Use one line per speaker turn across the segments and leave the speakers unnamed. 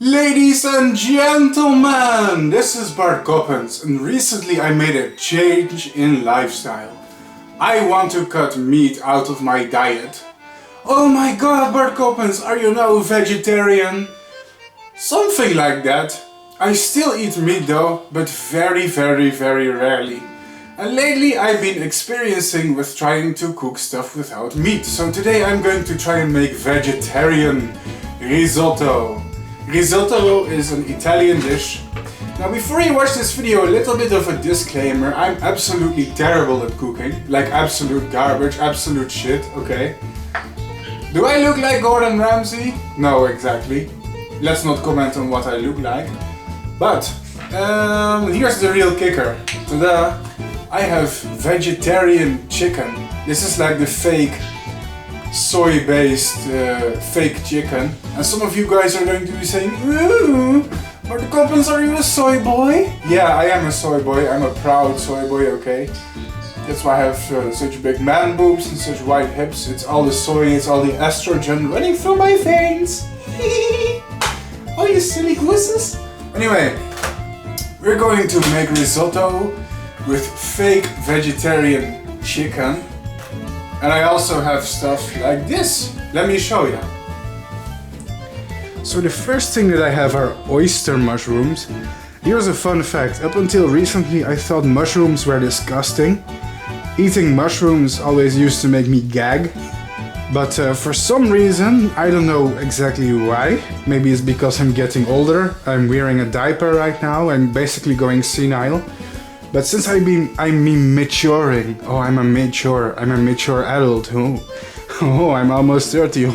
Ladies and gentlemen, this is Bart Coppens, and recently I made a change in lifestyle. I want to cut meat out of my diet. Oh my god, Bart Coppens, are you now vegetarian? Something like that. I still eat meat though, but very rarely. And lately I've been experiencing with trying to cook stuff without meat. So today I'm going to try and make vegetarian risotto. Risotto is an Italian dish. Now before you watch this video, a little bit of a disclaimer. I'm absolutely terrible at cooking. Like absolute garbage, absolute shit, okay? Do I look like Gordon Ramsay? No, exactly. Let's not comment on what I look like. But here's the real kicker. Ta-da! I have vegetarian chicken. This is like the fake soy-based fake chicken. And some of you guys are going to be saying, ooh, Bart Coppens, are you a soy boy? Yeah, I am a soy boy. I'm a proud soy boy, okay? That's why I have such big man boobs and such wide hips. It's all the soy, it's all the estrogen running through my veins. Oh, you silly gooses. Anyway, we're going to make risotto with fake vegetarian chicken. And I also have stuff like this. Let me show you. So the first thing that I have are oyster mushrooms. Here's a fun fact. Up until recently I thought mushrooms were disgusting. Eating mushrooms always used to make me gag. But for some reason, I don't know exactly why. Maybe it's because I'm getting older. I'm wearing a diaper right now. I'm basically going senile. But since I'm maturing, I'm a mature adult. Oh, I'm almost 30.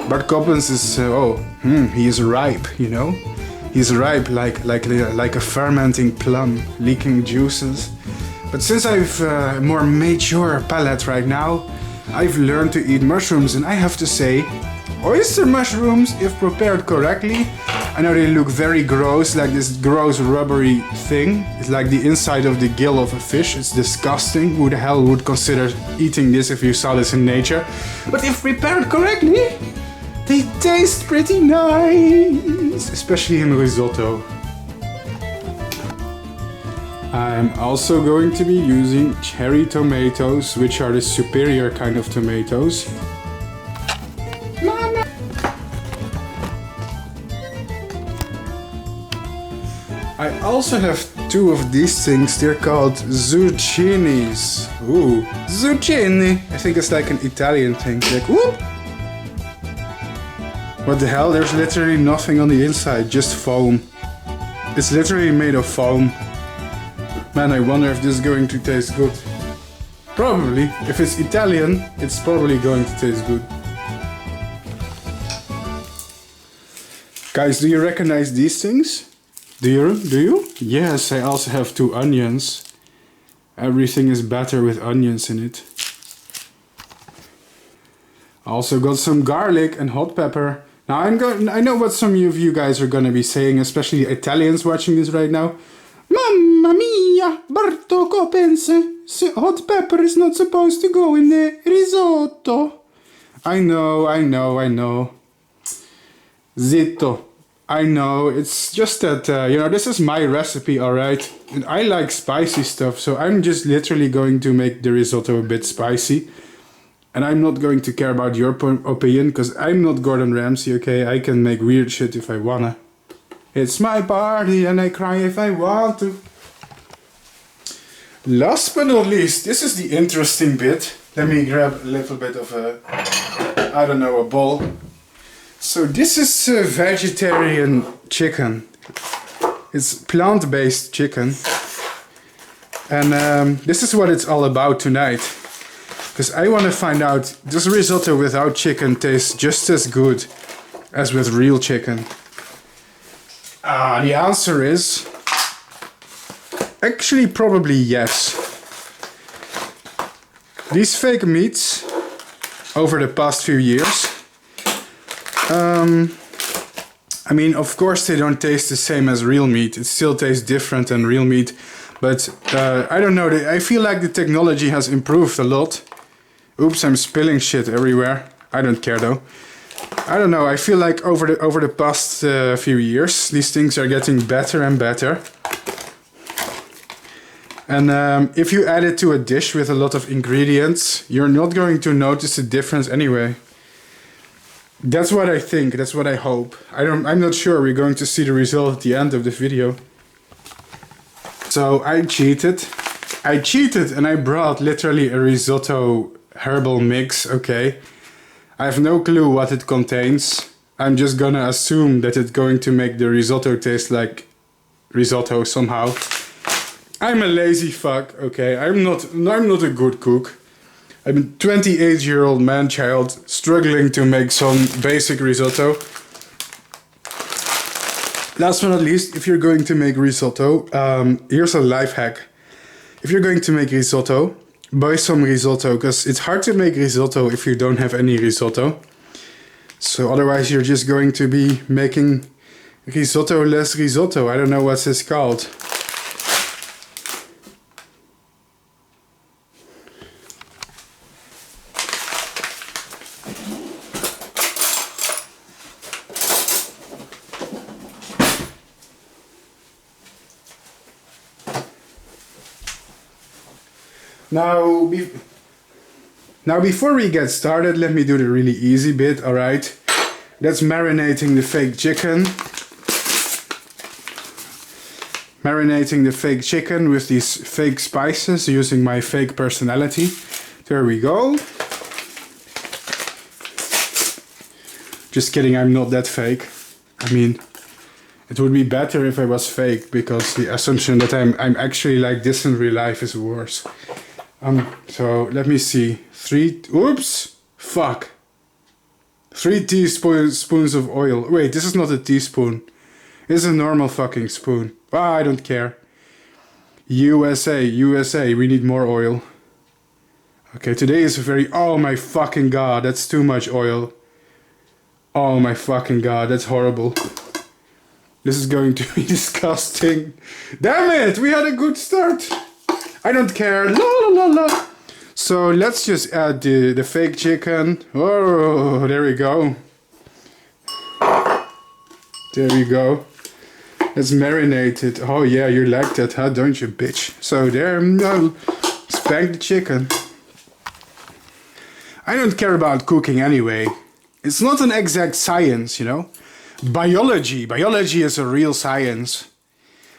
Bart Coppens is, he is ripe, you know? He's ripe like a fermenting plum, leaking juices. But since I've a more mature palate right now, I've learned to eat mushrooms, and I have to say, oyster mushrooms, if prepared correctly, I know they look very gross, like this gross rubbery thing. It's like the inside of the gill of a fish. It's disgusting. Who the hell would consider eating this if you saw this in nature? But if prepared correctly, they taste pretty nice, especially in risotto. I'm also going to be using cherry tomatoes, which are the superior kind of tomatoes. I also have two of these things. They're called zucchinis. Ooh, zucchini. I think it's like an Italian thing. Like, whoop! What the hell? There's literally nothing on the inside, just foam. It's literally made of foam. Man, I wonder if this is going to taste good. Probably. If it's Italian, it's probably going to taste good. Guys, do you recognize these things? Do you? Yes, I also have 2 onions. Everything is better with onions in it. Also got some garlic and hot pepper. Now I know what some of you guys are gonna be saying, especially Italians watching this right now. Mamma mia, Bart Coppens, hot pepper is not supposed to go in the risotto. I know. Zitto. I know, it's just that, this is my recipe, alright? And I like spicy stuff, so I'm just literally going to make the risotto a bit spicy. And I'm not going to care about your opinion, because I'm not Gordon Ramsay, okay? I can make weird shit if I wanna. It's my party and I cry if I want to. Last but not least, this is the interesting bit. Let me grab a little bit of a bowl. So this is vegetarian chicken. It's plant-based chicken. And this is what it's all about tonight. Because I want to find out, does risotto without chicken taste just as good as with real chicken? The answer is actually probably yes. These fake meats over the past few years, I mean, of course they don't taste the same as real meat. It still tastes different than real meat. But I don't know, I feel like the technology has improved a lot. Oops, I'm spilling shit everywhere. I don't care though. I don't know, I feel like over the past few years, these things are getting better and better. And if you add it to a dish with a lot of ingredients, you're not going to notice a difference anyway. That's what I think, that's what I hope. I'm not sure, we're going to see the result at the end of this video. So I cheated and I brought literally a risotto herbal mix, okay? I have no clue what it contains. I'm just gonna assume that it's going to make the risotto taste like risotto somehow. I'm a lazy fuck, okay? I'm not a good cook. I'm a 28-year-old man-child struggling to make some basic risotto. Last but not least, if you're going to make risotto, here's a life hack. If you're going to make risotto, buy some risotto, because it's hard to make risotto if you don't have any risotto. So otherwise you're just going to be making risotto less risotto. I don't know what's this called. Now before we get started, let me do the really easy bit, alright? That's marinating the fake chicken. Marinating the fake chicken with these fake spices using my fake personality. There we go. Just kidding, I'm not that fake. I mean, it would be better if I was fake, because the assumption that I'm actually like this in real life is worse. So let me see. 3 teaspoons of oil. Wait, this is not a teaspoon. It's a normal fucking spoon. Ah, I don't care. USA, we need more oil. Okay, today is a very... Oh my fucking god, that's too much oil. Oh my fucking god, that's horrible. This is going to be disgusting. Damn it, we had a good start. I don't care. La la la la. So let's just add the fake chicken. Oh, there we go. There we go. Let's marinate it. Oh yeah, you like that, huh? Don't you, bitch? So there, no. Spank the chicken. I don't care about cooking anyway. It's not an exact science, you know. Biology is a real science.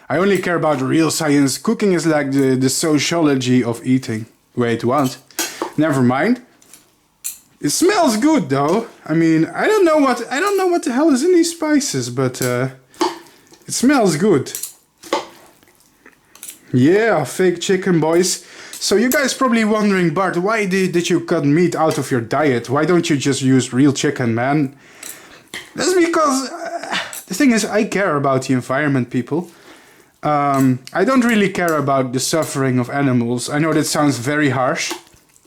I only care about real science. Cooking is like the sociology of eating. Wait, what? Never mind. It smells good though. I mean, I don't know what the hell is in these spices, but it smells good. Yeah, fake chicken, boys. So you guys probably wondering, Bart, why did you cut meat out of your diet? Why don't you just use real chicken, man? That's because the thing is, I care about the environment, people. I don't really care about the suffering of animals. I know that sounds very harsh,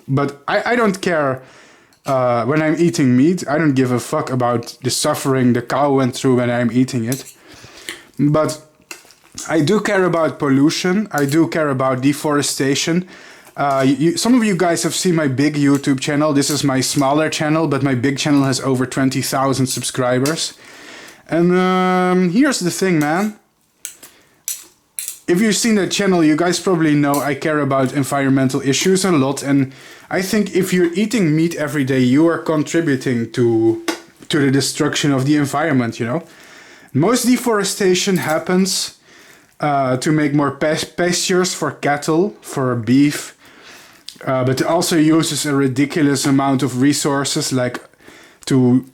but I don't care when I'm eating meat. I don't give a fuck about the suffering the cow went through when I'm eating it. But I do care about pollution. I do care about deforestation. Some of you guys have seen my big YouTube channel. This is my smaller channel, but my big channel has over 20,000 subscribers. And here's the thing, man. If you've seen that channel, you guys probably know I care about environmental issues a lot. And I think if you're eating meat every day, you are contributing to the destruction of the environment, you know. Most deforestation happens to make more pastures for cattle, for beef. But it also uses a ridiculous amount of resources, like to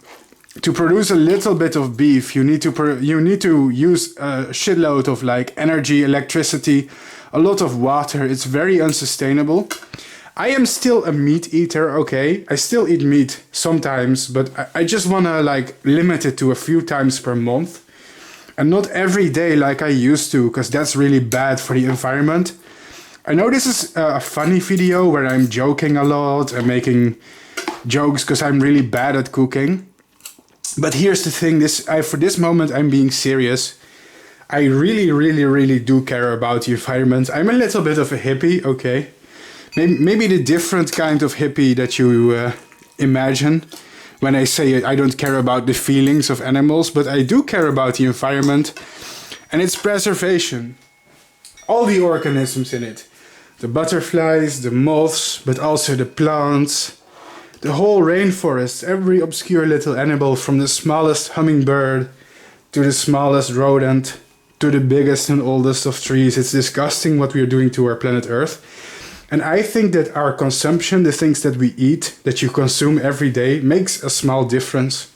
produce a little bit of beef, you need to use a shitload of like energy, electricity, a lot of water. It's very unsustainable. I am still a meat eater, okay? I still eat meat sometimes, but I just wanna like limit it to a few times per month. And not every day like I used to, because that's really bad for the environment. I know this is a funny video where I'm joking a lot and making jokes because I'm really bad at cooking. But here's the thing, for this moment I'm being serious. I really do care about the environment. I'm a little bit of a hippie, okay? Maybe the different kind of hippie that you imagine. when I say I don't care about the feelings of animals, but I do care about the environment and its preservation. All the organisms in it. The butterflies, the moths, but also the plants, the whole rainforest, every obscure little animal from the smallest hummingbird to the smallest rodent to the biggest and oldest of trees. It's disgusting what we are doing to our planet Earth. And I think that our consumption, the things that we eat, that you consume every day, makes a small difference.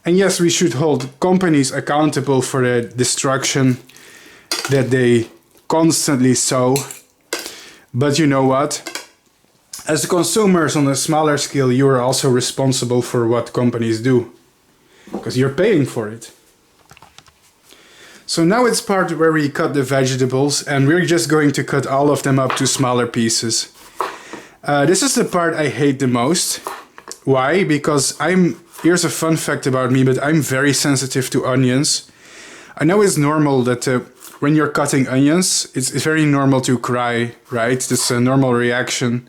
And yes, we should hold companies accountable for the destruction that they constantly sow. But you know what? As consumers on a smaller scale, you are also responsible for what companies do. Because you're paying for it. So now it's part where we cut the vegetables, and we're just going to cut all of them up to smaller pieces. This is the part I hate the most. Why? Because here's a fun fact about me, but I'm very sensitive to onions. I know it's normal that when you're cutting onions, it's very normal to cry, right? That's a normal reaction.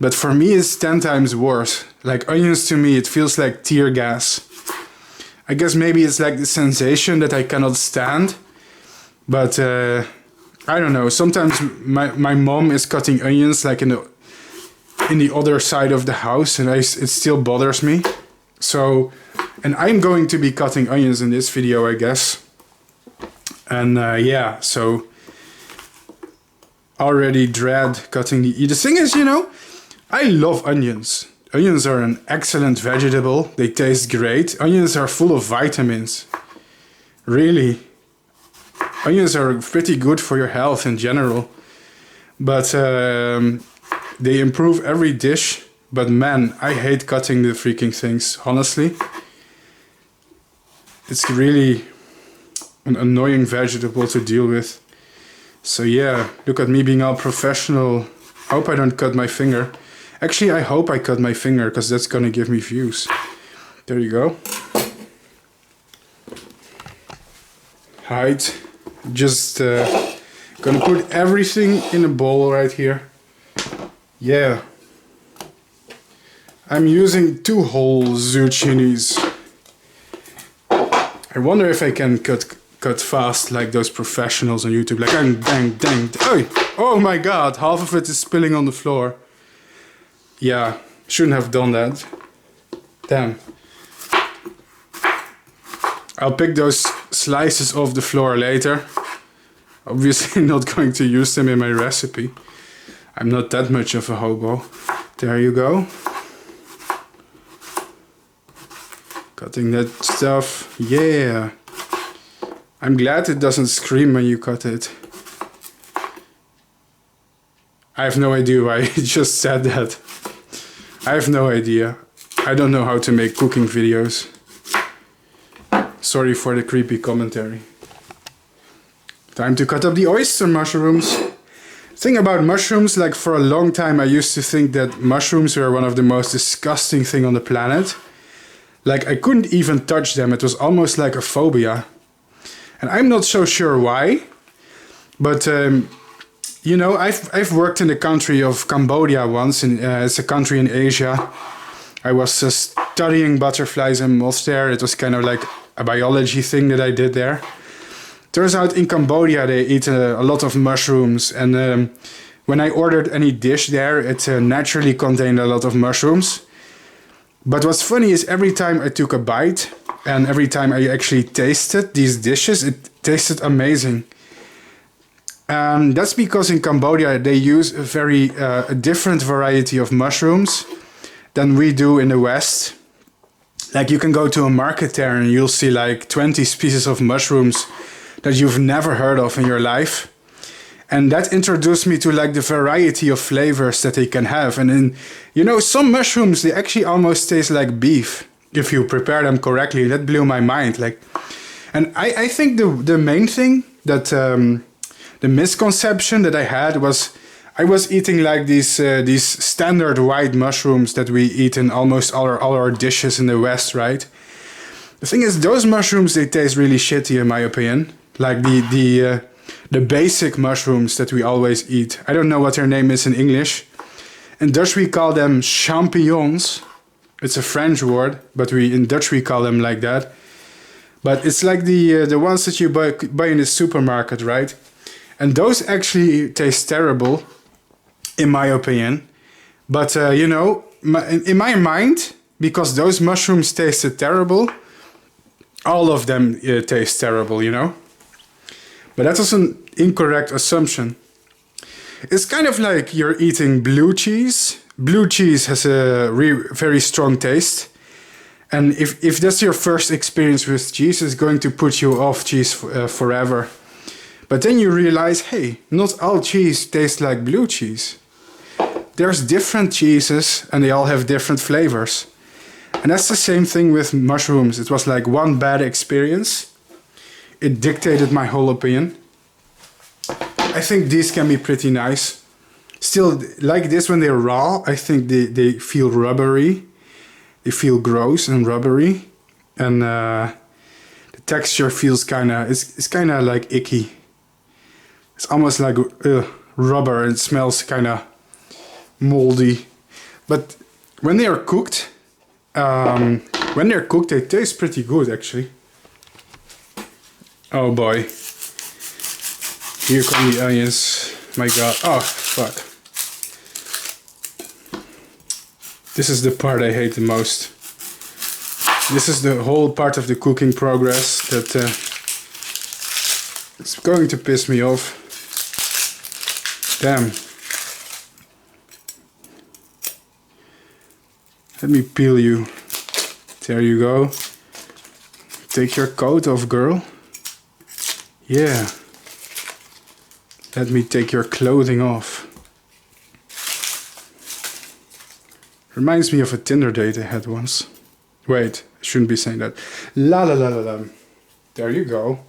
But for me, it's 10 times worse. Like onions to me, it feels like tear gas. I guess maybe it's like the sensation that I cannot stand. But I don't know. Sometimes my mom is cutting onions like in the other side of the house, and it still bothers me. So, and I'm going to be cutting onions in this video, I guess. And yeah, so already dread cutting the thing is, you know, I love onions. Onions are an excellent vegetable. They taste great. Onions are full of vitamins. Really. Onions are pretty good for your health in general. But they improve every dish. But man, I hate cutting the freaking things, honestly. It's really an annoying vegetable to deal with. So yeah, look at me being all professional. I hope I don't cut my finger. Actually, I hope I cut my finger, because that's gonna give me views. There you go. Right. Just gonna put everything in a bowl right here. Yeah. I'm using 2 whole zucchinis. I wonder if I can cut fast like those professionals on YouTube. Like, dang. Oh my god, half of it is spilling on the floor. Yeah, shouldn't have done that. Damn. I'll pick those slices off the floor later. Obviously not going to use them in my recipe. I'm not that much of a hobo. There you go. Cutting that stuff. Yeah. I'm glad it doesn't scream when you cut it. I have no idea why I just said that. I have no idea. I don't know how to make cooking videos. Sorry for the creepy commentary. Time to cut up the oyster mushrooms. Thing about mushrooms, like for a long time I used to think that mushrooms were one of the most disgusting thing on the planet. Like I couldn't even touch them. It was almost like a phobia. And I'm not so sure why. But you know, I've worked in the country of Cambodia once. It's a country in Asia. I was studying butterflies and moths there. It was kind of like a biology thing that I did there. Turns out in Cambodia they eat a lot of mushrooms. And when I ordered any dish there, it naturally contained a lot of mushrooms. But what's funny is every time I took a bite and every time I actually tasted these dishes, it tasted amazing. And that's because in Cambodia they use a different variety of mushrooms than we do in the West. Like you can go to a market there and you'll see like 20 species of mushrooms that you've never heard of in your life. And that introduced me to like the variety of flavors that they can have. And then, you know, some mushrooms, they actually almost taste like beef if you prepare them correctly. That blew my mind. Like, and I think the main thing that the misconception that I had was I was eating like these standard white mushrooms that we eat in almost all our dishes in the West, right? The thing is, those mushrooms, they taste really shitty in my opinion. Like the basic mushrooms that we always eat. I don't know what their name is in English. In Dutch we call them champignons. It's a French word, but in Dutch we call them like that. But it's like the ones that you buy in the supermarket, right? And those actually taste terrible, in my opinion. But you know, in my mind, because those mushrooms tasted terrible, all of them taste terrible, you know? But that was an incorrect assumption. It's kind of like you're eating blue cheese. Blue cheese has a very strong taste. And if that's your first experience with cheese, it's going to put you off cheese forever. But then you realize, hey, not all cheese tastes like blue cheese. There's different cheeses and they all have different flavors. And that's the same thing with mushrooms. It was like one bad experience. It dictated my whole opinion. I think these can be pretty nice. Still, like this when they're raw, I think they feel rubbery. They feel gross and rubbery. And the texture feels it's kind of like icky. It's almost like rubber and it smells kind of moldy. But when they are cooked, they taste pretty good actually. Oh boy. Here come the onions. My god. Oh, fuck. This is the part I hate the most. This is the whole part of the cooking progress that it's going to piss me off. Damn. Let me peel you. There you go. Take your coat off, girl. Yeah. Let me take your clothing off. Reminds me of a Tinder date I had once. Wait, I shouldn't be saying that. La la la la la. There you go.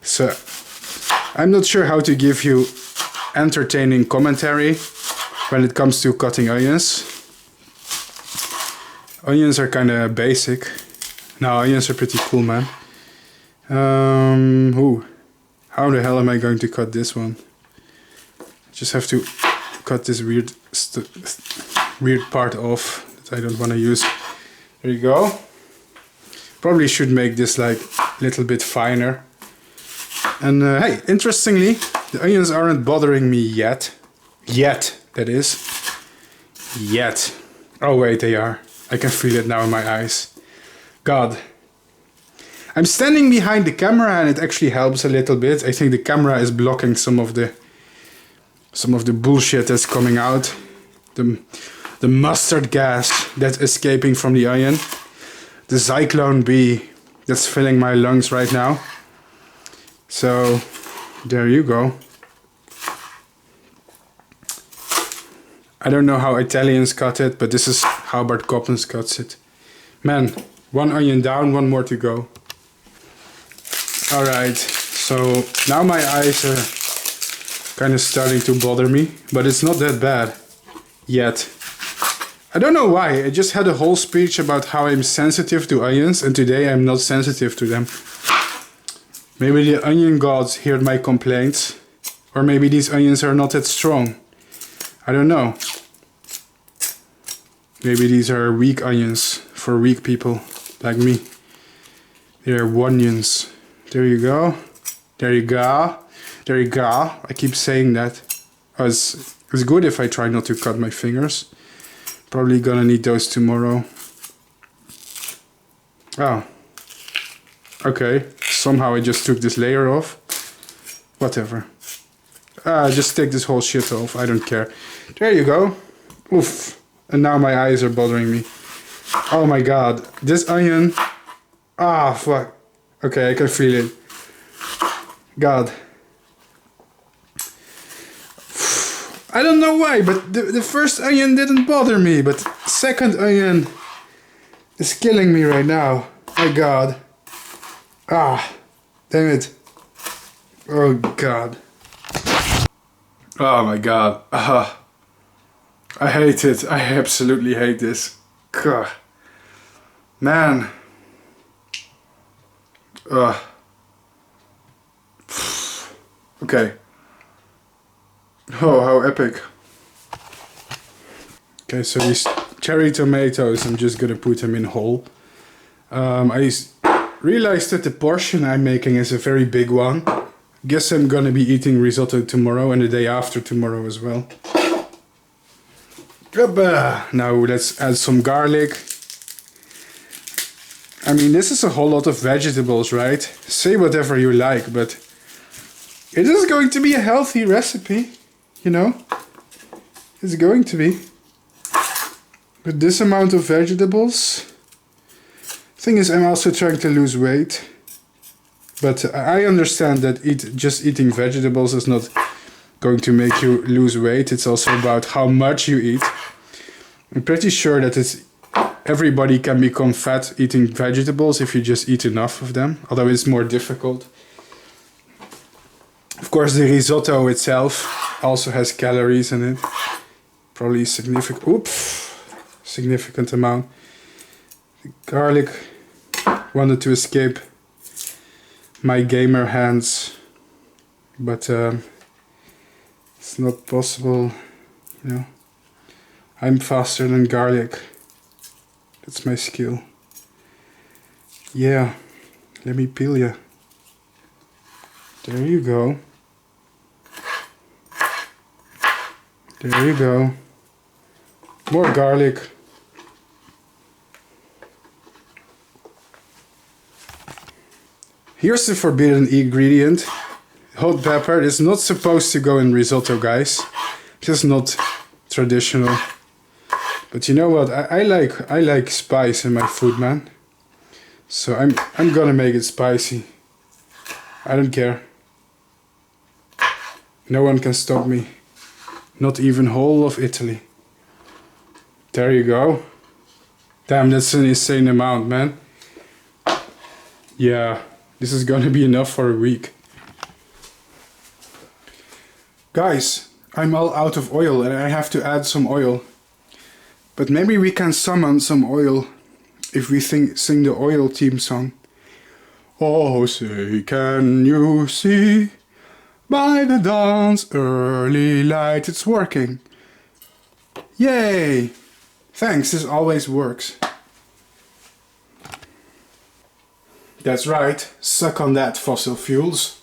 So, I'm not sure how to give you entertaining commentary when it comes to cutting onions. Onions are kind of basic. No, onions are pretty cool, man. How the hell am I going to cut this one? Just have to cut this weird part off that I don't want to use. There you go. Probably should make this like a little bit finer. And hey, interestingly, the onions aren't bothering me yet. Yet, that is. Yet. Oh wait, they are. I can feel it now in my eyes. God. I'm standing behind the camera and it actually helps a little bit. I think the camera is blocking some of the bullshit that's coming out. The mustard gas that's escaping from the onion. The cyclone B that's filling my lungs right now. So, there you go. I don't know how Italians cut it, but this is how Bart Coppens cuts it. Man, one onion down, one more to go. Alright, so now my eyes are kind of starting to bother me, but it's not that bad yet. I don't know why, I just had a whole speech about how I'm sensitive to onions and today I'm not sensitive to them. Maybe the onion gods heard my complaints, or maybe these onions are not that strong. I don't know. Maybe these are weak onions for weak people like me. They're onions. There you go. There you go. There you go. I keep saying that. It's good if I try not to cut my fingers. Probably gonna need those tomorrow. Oh. Okay. Somehow I just took this layer off. Whatever. Just take this whole shit off. I don't care. There you go. Oof. And now my eyes are bothering me. Oh my god. This onion. Ah, fuck. Okay, I can feel it. God. I don't know why, but the first onion didn't bother me, but second onion is killing me right now. My god. Ah, damn it. Oh god. Oh my god. I hate it. I absolutely hate this. God. Man. Okay. Oh, how epic. Okay, so these cherry tomatoes, I'm just gonna put them in whole. I realized that the portion I'm making is a very big one. Guess I'm gonna be eating risotto tomorrow and the day after tomorrow as well. Now let's add some garlic. I mean, this is a whole lot of vegetables, right? Say whatever you like, but it is going to be a healthy recipe, you know? It's going to be. With this amount of vegetables. Thing is, I'm also trying to lose weight. But I understand that just eating vegetables is not going to make you lose weight. It's also about how much you eat. I'm pretty sure that everybody can become fat eating vegetables if you just eat enough of them, although it's more difficult. Of course, the risotto itself also has calories in it. Probably significant amount. The garlic wanted to escape my gamer hands, but it's not possible, you know. I'm faster than garlic. That's my skill. Yeah, let me peel ya. There you go. There you go. More garlic. Here's the forbidden ingredient. Hot pepper is not supposed to go in risotto, guys. Just not traditional. But you know what? I like spice in my food, man. So I'm gonna make it spicy. I don't care. No one can stop me. Not even whole of Italy. There you go. Damn, that's an insane amount, man. Yeah, this is gonna be enough for a week. Guys, I'm all out of oil and I have to add some oil. But maybe we can summon some oil if we sing the oil theme song. Oh, say, can you see by the dawn's early light? It's working. Yay! Thanks, this always works. That's right, suck on that, fossil fuels.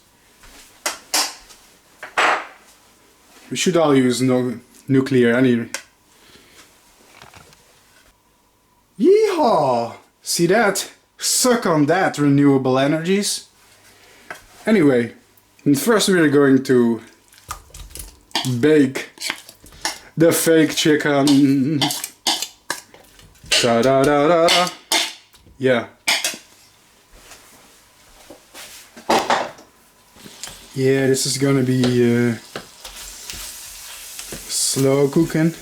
We should all use nuclear anyway. Yeehaw! See that? Suck on that, renewable energies. Anyway, first we're going to bake the fake chicken. Da-da-da-da. Yeah. Yeah, this is gonna be slow cooking.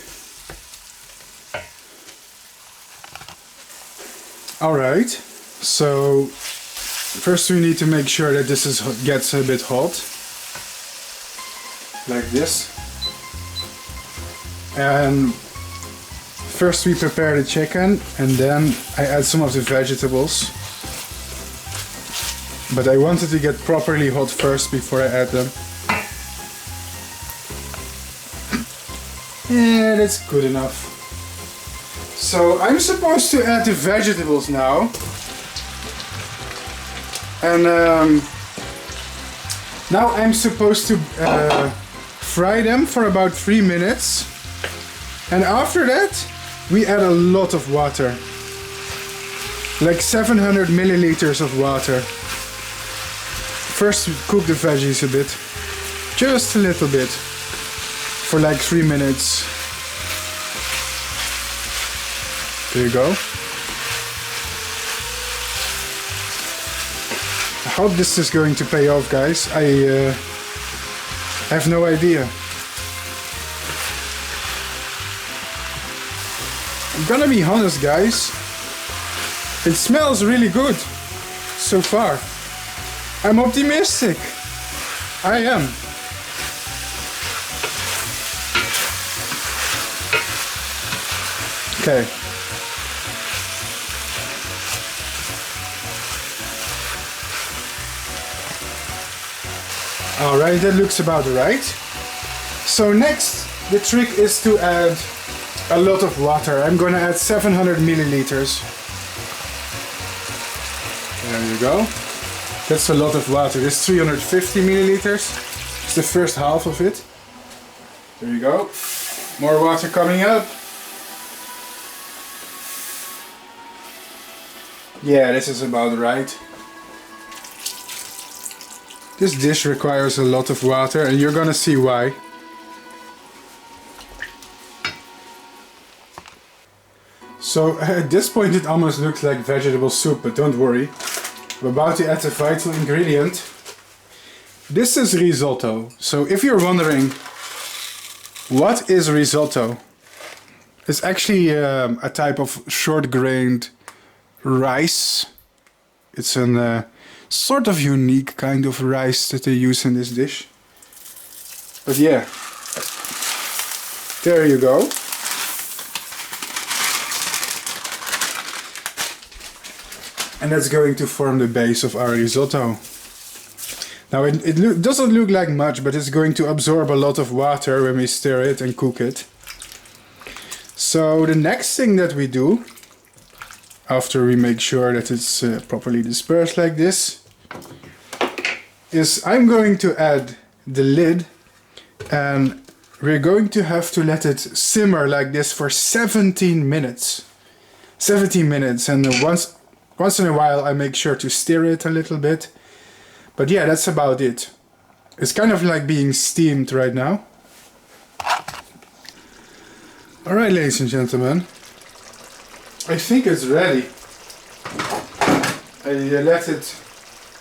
Alright, so first we need to make sure that this gets a bit hot. Like this. And first we prepare the chicken and then I add some of the vegetables. But I wanted to get properly hot first before I add them. Yeah, that's good enough. So I'm supposed to add the vegetables now. And now I'm supposed to fry them for about 3 minutes. And after that, we add a lot of water. Like 700 milliliters of water. First cook the veggies a bit. Just a little bit. For like 3 minutes. There you go. How this is going to pay off, guys, I have no idea. I'm gonna be honest, guys. It smells really good so far. I'm optimistic. I am. Okay. Alright, that looks about right. So next, the trick is to add a lot of water. I'm gonna add 700 milliliters. There you go. That's a lot of water. This 350 milliliters. It's the first half of it. There you go. More water coming up. Yeah, this is about right. This dish requires a lot of water and you're gonna see why. So at this point it almost looks like vegetable soup, but don't worry. I'm about to add a vital ingredient. This is risotto. So if you're wondering, what is risotto? It's actually a type of short-grained rice. It's a sort of unique kind of rice that they use in this dish. But yeah, there you go. And that's going to form the base of our risotto. Now it doesn't look like much, but it's going to absorb a lot of water when we stir it and cook it. So the next thing that we do, after we make sure that it's properly dispersed like this, is I'm going to add the lid, and we're going to have to let it simmer like this for 17 minutes. 17 minutes, and once in a while I make sure to stir it a little bit. But yeah, that's about it. It's kind of like being steamed right now. Alright, ladies and gentlemen, I think it's ready. I let it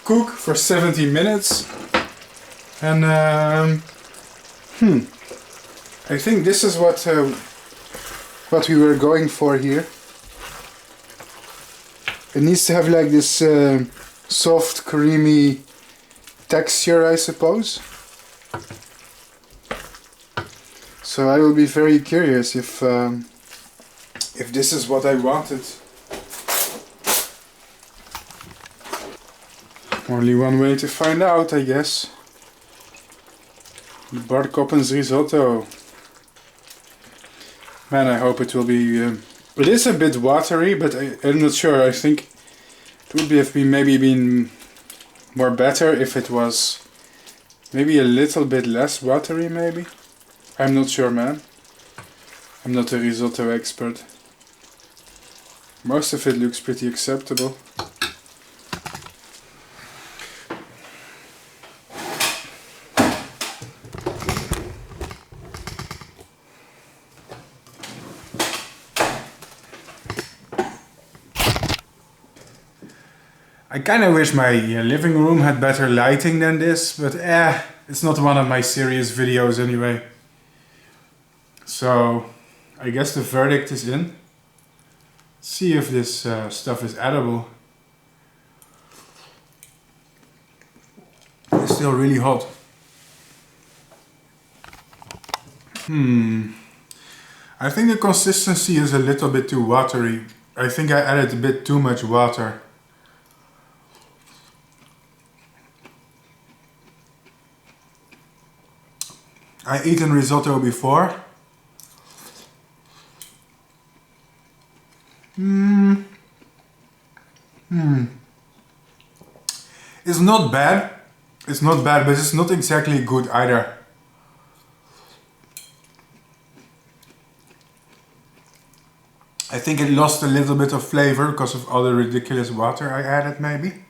cook for 17 minutes, and I think this is what we were going for here. It needs to have like this soft, creamy texture, I suppose. So I will be very curious if this is what I wanted. Only one way to find out, I guess. Bart Coppens risotto. Man, I hope it will be... it is a bit watery, but I'm not sure. I think it would have maybe been more better if it was maybe a little bit less watery, maybe. I'm not sure, man. I'm not a risotto expert. Most of it looks pretty acceptable. I kinda wish my living room had better lighting than this, but it's not one of my serious videos anyway. So, I guess the verdict is in. See if this stuff is edible. It's still really hot. I think the consistency is a little bit too watery. I think I added a bit too much water. I've eaten risotto before. It's not bad. It's not bad, but it's not exactly good either. I think it lost a little bit of flavor because of all the ridiculous water I added, maybe.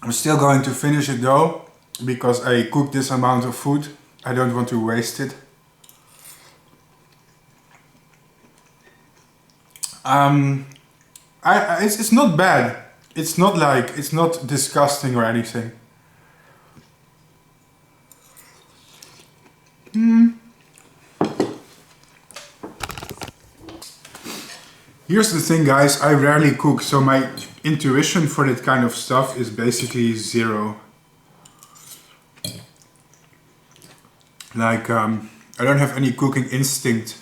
I'm still going to finish it though, because I cooked this amount of food. I don't want to waste it. It's not bad. It's not disgusting or anything. Here's the thing, guys, I rarely cook, so my intuition for that kind of stuff is basically zero. Like, I don't have any cooking instinct.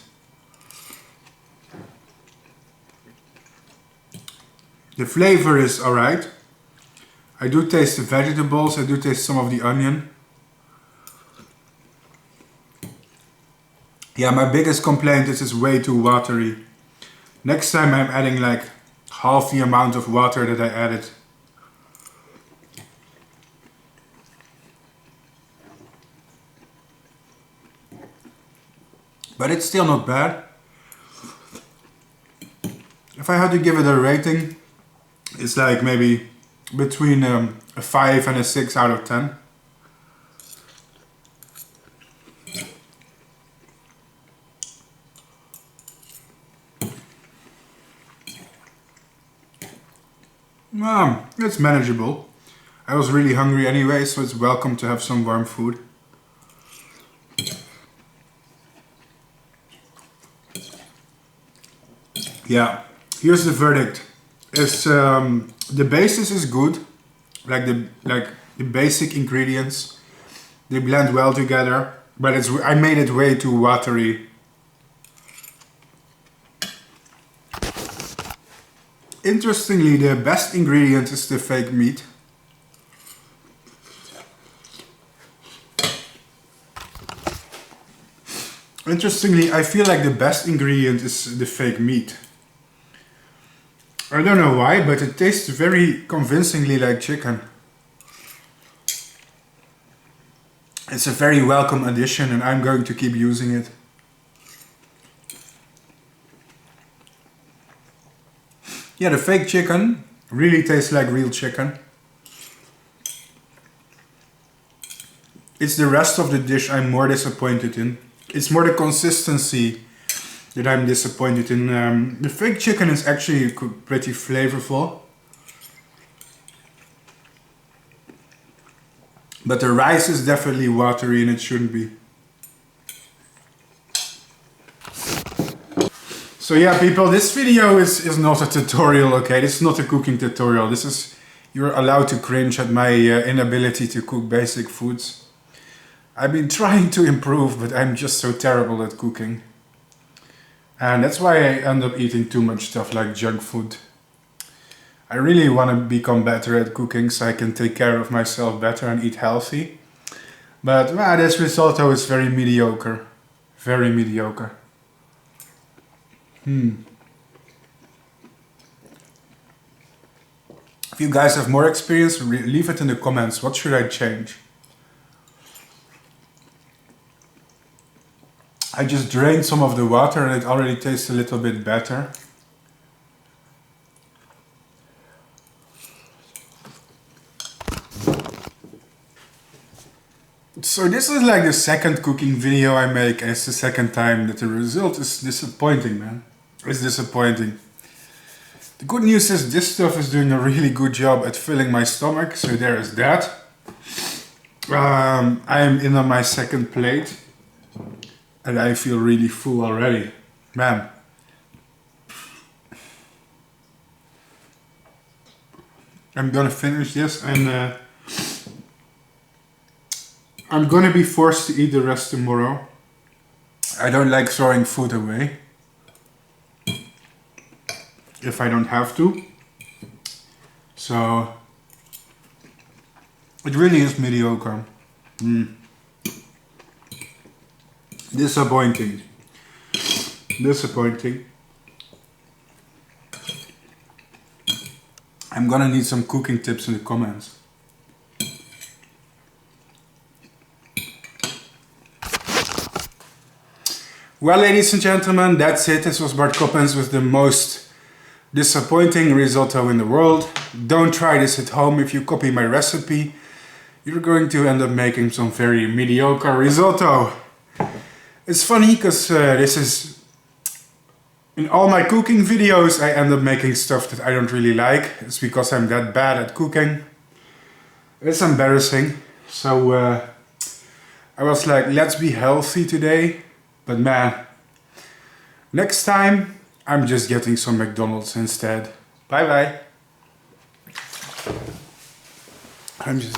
The flavor is alright. I do taste the vegetables, I do taste some of the onion. Yeah, my biggest complaint is it's way too watery. Next time I'm adding like half the amount of water that I added. But it's still not bad. If I had to give it a rating, it's like maybe between a 5 and a 6 out of 10. It's manageable. I was really hungry anyway, so it's welcome to have some warm food. Yeah, here's the verdict. It's the basis is good, like the basic ingredients. They blend well together, but I made it way too watery. Interestingly, the best ingredient is the fake meat. Interestingly, I feel like the best ingredient is the fake meat. I don't know why, but it tastes very convincingly like chicken. It's a very welcome addition and I'm going to keep using it. Yeah, the fake chicken really tastes like real chicken. It's the rest of the dish I'm more disappointed in. It's more the consistency that I'm disappointed in. The fake chicken is actually pretty flavorful. But the rice is definitely watery and it shouldn't be. So yeah people, this video is not a tutorial, okay? This is not a cooking tutorial. This is, you're allowed to cringe at my inability to cook basic foods. I've been trying to improve, but I'm just so terrible at cooking. And that's why I end up eating too much stuff like junk food. I really want to become better at cooking so I can take care of myself better and eat healthy. But this risotto is very mediocre. Very mediocre. If you guys have more experience, leave it in the comments. What should I change? I just drained some of the water and it already tastes a little bit better. So this is like the second cooking video I make and it's the second time that the result is disappointing, man. It's disappointing. The good news is this stuff is doing a really good job at filling my stomach, so there is that. I am in on my second plate and I feel really full already. Man. I'm gonna finish this and I'm gonna be forced to eat the rest tomorrow. I don't like throwing food away if I don't have to. So it really is mediocre. Disappointing. Disappointing. I'm gonna need some cooking tips in the comments. Well, ladies and gentlemen, that's it. This was Bart Coppens with the most disappointing risotto in the world. Don't try this at home. If you copy my recipe, you're going to end up making some very mediocre risotto. It's funny because this is... in all my cooking videos, I end up making stuff that I don't really like. It's because I'm that bad at cooking. It's embarrassing. So I was like, let's be healthy today. But man, next time I'm just getting some McDonald's instead. Bye bye. I'm just